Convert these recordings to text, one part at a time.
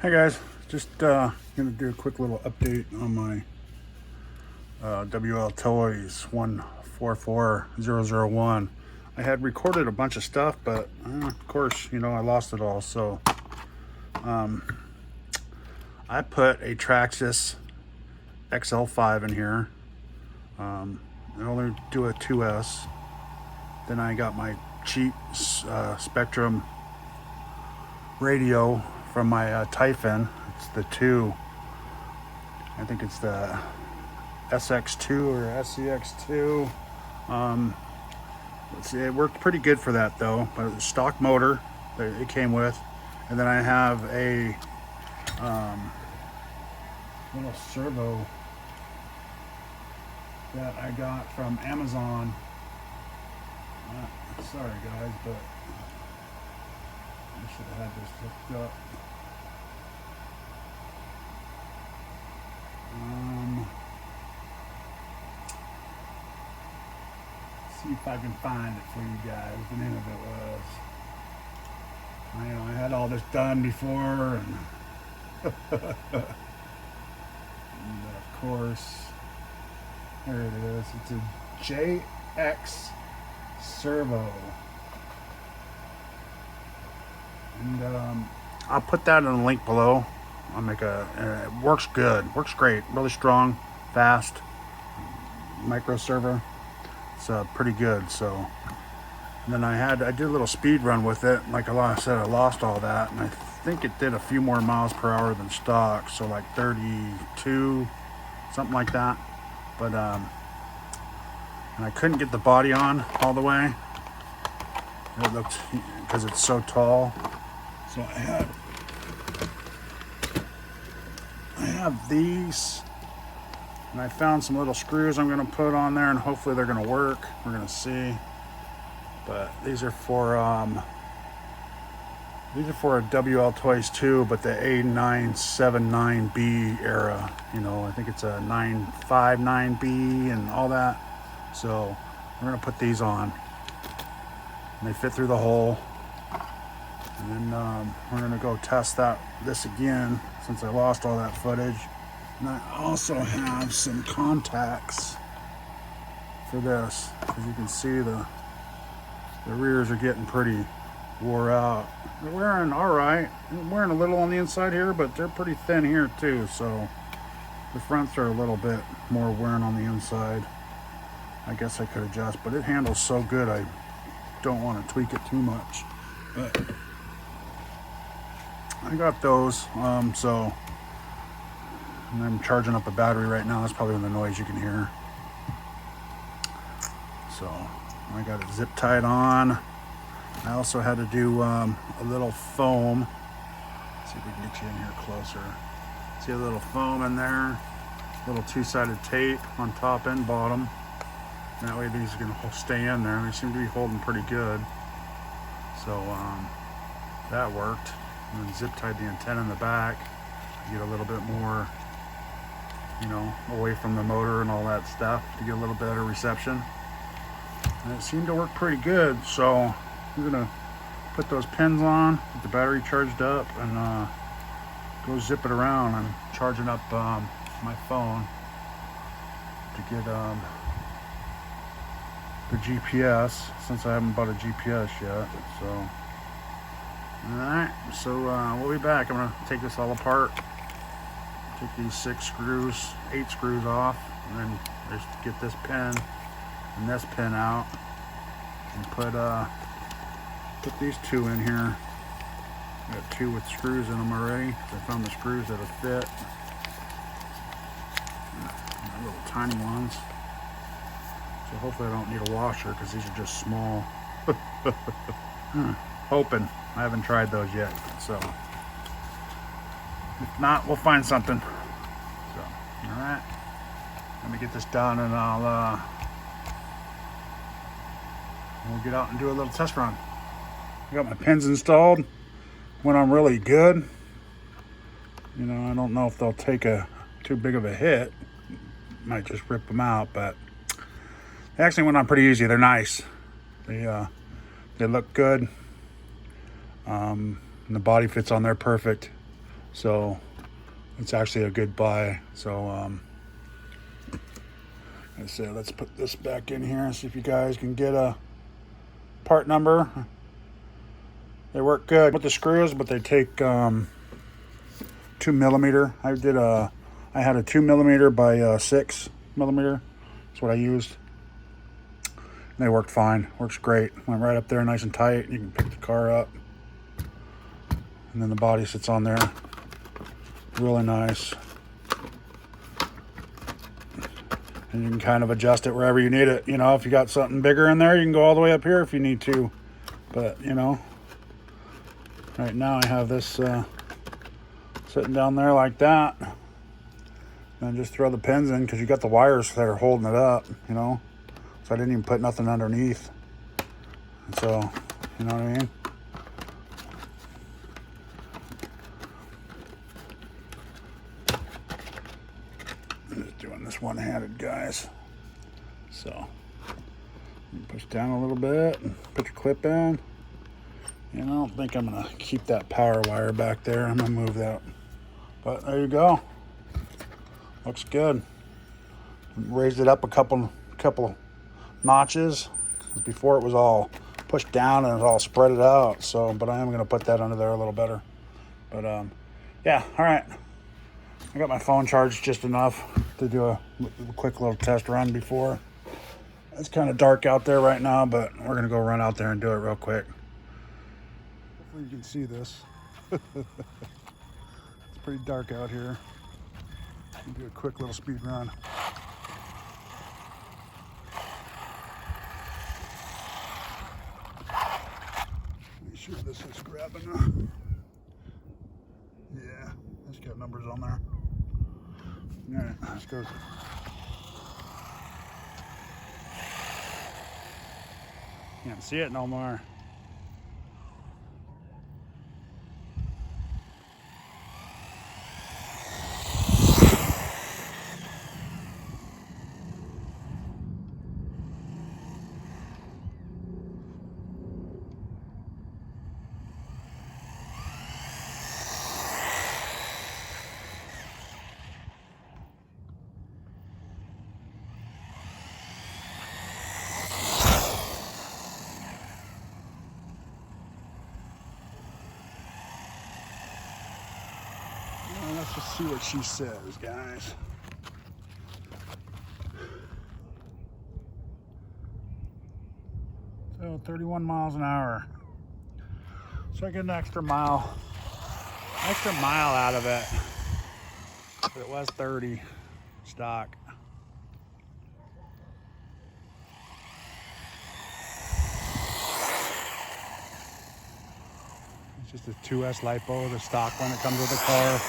Hi guys, just gonna do a quick little update on my Wltoys 144001. I had recorded a bunch of stuff, but of course, I lost it all. So I put a Traxxas XL5 in here. I only do a 2S. Then I got my cheap Spectrum radio from my Typhon. It's the 2. I think it's the SX2 or SCX2. Let's see, it worked pretty good for that though. But it's a stock motor that it came with, and then I have a little servo that I got from Amazon. Sorry guys, but I should have had this hooked up. See if I can find it for you guys. The name of it was. I had all this done before, and, and of course, there it is. It's a JX Servo, and I'll put that in the link below. I'll make it works good, works great, really strong, fast, micro servo. It's pretty good. So, and then I did a little speed run with it. Like I said, I lost all that, and I think it did a few more miles per hour than stock, so like 32, something like that. But and I couldn't get the body on all the way. It looked, because it's so tall. So I have these, and I found some little screws I'm going to put on there, and hopefully they're going to work. We're going to see. But these are for a Wltoys 2, but the A979B era. I think it's a 959B and all that. So we're going to put these on, and they fit through the hole. And then we're going to go test this again, since I lost all that footage. And I also have some contacts for this. As you can see, the rears are getting pretty wore out. They're wearing all right. They're wearing a little on the inside here, but they're pretty thin here too. So the fronts are a little bit more wearing on the inside. I guess I could adjust, but it handles so good I don't want to tweak it too much. But I got those. So, and I'm charging up a battery right now. That's probably the noise you can hear. So I got it zip tied on. I also had to do a little foam. Let's see if we can get you in here closer. See a little foam in there. Little two-sided tape on top and bottom. And that way these are going to stay in there. They seem to be holding pretty good. So that worked. And then zip tied the antenna in the back to get a little bit more, away from the motor and all that stuff, to get a little better reception. And it seemed to work pretty good. So I'm gonna put those pins on, get the battery charged up, and go zip it around. I'm charging up my phone to get the GPS, since I haven't bought a GPS yet. So alright, so we'll be back. I'm gonna take this all apart, take these 8 screws off, and then just get this pin and this pin out, and put these 2 in here. I got 2 with screws in them already. I found the screws that'll fit. Little tiny ones. So hopefully I don't need a washer, because these are just small. Hoping. I haven't tried those yet. So if not, we'll find something. So alright, let me get this done, and we'll get out and do a little test run. I got my pins installed. Went on really good. I don't know if they'll take too big of a hit. Might just rip them out, but they actually went on pretty easy. They're nice. They look good. And the body fits on there perfect. So it's actually a good buy. So I said, let's put this back in here and see if you guys can get a part number. They work good with the screws, but they take 2mm. I had a 2mm by 6mm. That's what I used. And they worked fine. Works great. Went right up there nice and tight. You can pick the car up. And then the body sits on there. Really nice. And you can kind of adjust it wherever you need it. You know, if you got something bigger in there, you can go all the way up here if you need to. But, you know, right now I have this sitting down there like that. And just throw the pins in because you got the wires that are holding it up, you know. So I didn't even put nothing underneath. And so, you know what I mean? I'm just doing this one-handed, guys. So, you push down a little bit and put your clip in. And I don't think I'm going to keep that power wire back there. I'm going to move that. But there you go. Looks good. Raised it up a couple notches. Before it was all pushed down and it was all spread it out. So, but I am going to put that under there a little better. But yeah, all right. I got my phone charged just enough to do a quick little test run before. It's kind of dark out there right now, but we're going to go run out there and do it real quick. Hopefully you can see this. It's pretty dark out here. Do a quick little speed run. Make sure this is grabbing. Yeah, it's got numbers on there. All right, let's go. Can't see it no more. Let's just see what she says, guys. So 31 miles an hour. So I get an extra mile out of it. But it was 30 stock. It's just a 2S LiPo, the stock one that comes with the car.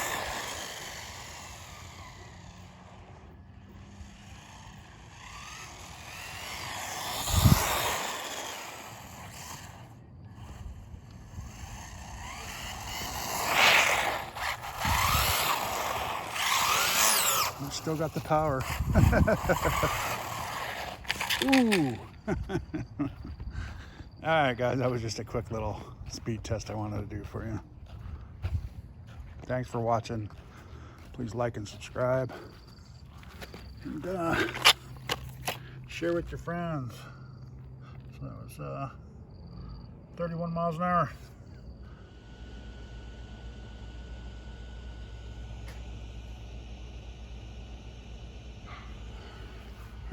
Still got the power. Ooh. All right, guys, that was just a quick little speed test I wanted to do for you. Thanks for watching. Please like and subscribe. And share with your friends. So it was 31 miles an hour.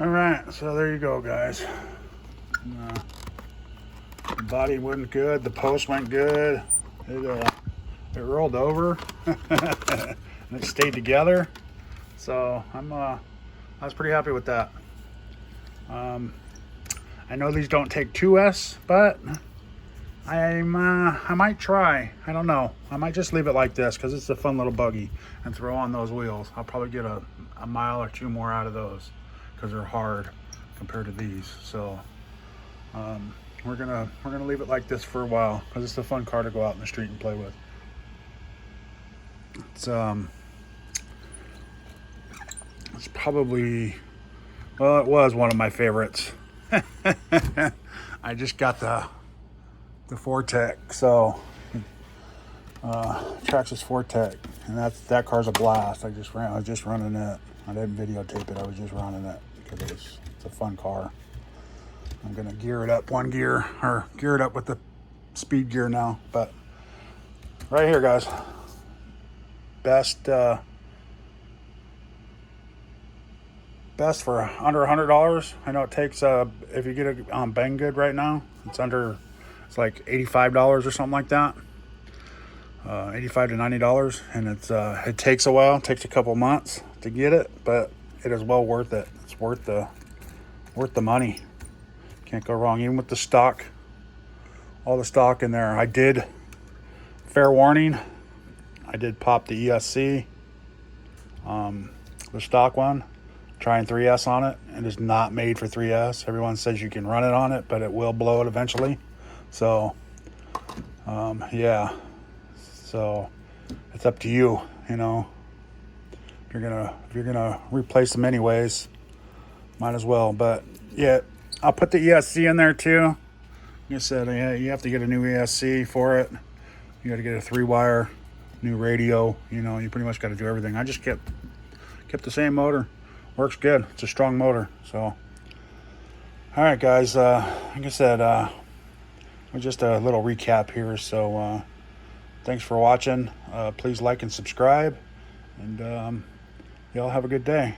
All right, so there you go, guys. The body went good, the post went good. It rolled over and it stayed together. So I was pretty happy with that. I know these don't take 2S, but I might try. I don't know. I might just leave it like this because it's a fun little buggy and throw on those wheels. I'll probably get a mile or two more out of those because they're hard compared to these. So we're gonna leave it like this for a while because it's a fun car to go out in the street and play with. It's probably, well, it was one of my favorites. I just got the Fortec, so Traxxas Fortec, and that car's a blast. I was just running it. I didn't videotape it. I was just running it because it's a fun car. I'm gonna gear it up one gear, or gear it up with the speed gear now. But right here, guys, best for under $100. I know it takes if you get it on Banggood right now, it's like $85 or something like that. $85 to $90, and it takes a while. It takes a couple months to get it, but it is well worth it. It's worth the money. Can't go wrong, even with the stock, all the stock in there. I did, fair warning, I did pop the ESC, the stock one, trying 3S on it. It is not made for 3S. Everyone says you can run it on it, but it will blow it eventually. So, yeah. So it's up to you, you know. If you're gonna replace them anyways, might as well. But yeah, I'll put the ESC in there too. Like I said, yeah, you have to get a new ESC for it. You got to get a 3-wire, new radio. You know, you pretty much got to do everything. I just kept the same motor. Works good. It's a strong motor. So, all right, guys. Like I said, just a little recap here. So, thanks for watching. Please like and subscribe, and y'all have a good day.